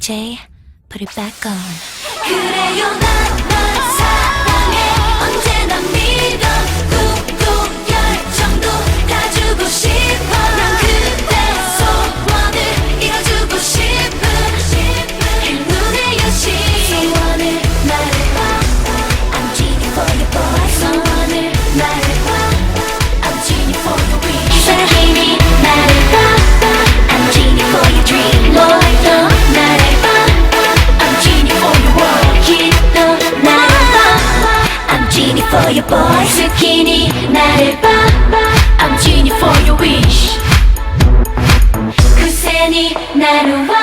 DJ, put it back on. 그래요 난 사랑해 언제나 믿어 꾹꾹 열정도 다 주고 싶어 난 그대 소원을 이뤄주고 싶은 행운의 여신 소원을 말해봐 I'm genie for your boy 소원을 말해봐 I'm genie for your wish 사랑해 말해봐 I'm genie for your dream 너도 말해봐 I'm genie for your world 기도 말해봐 I'm genie for your boy 스키니 나를 봐 I'm genie for your wish 구세니 나를 와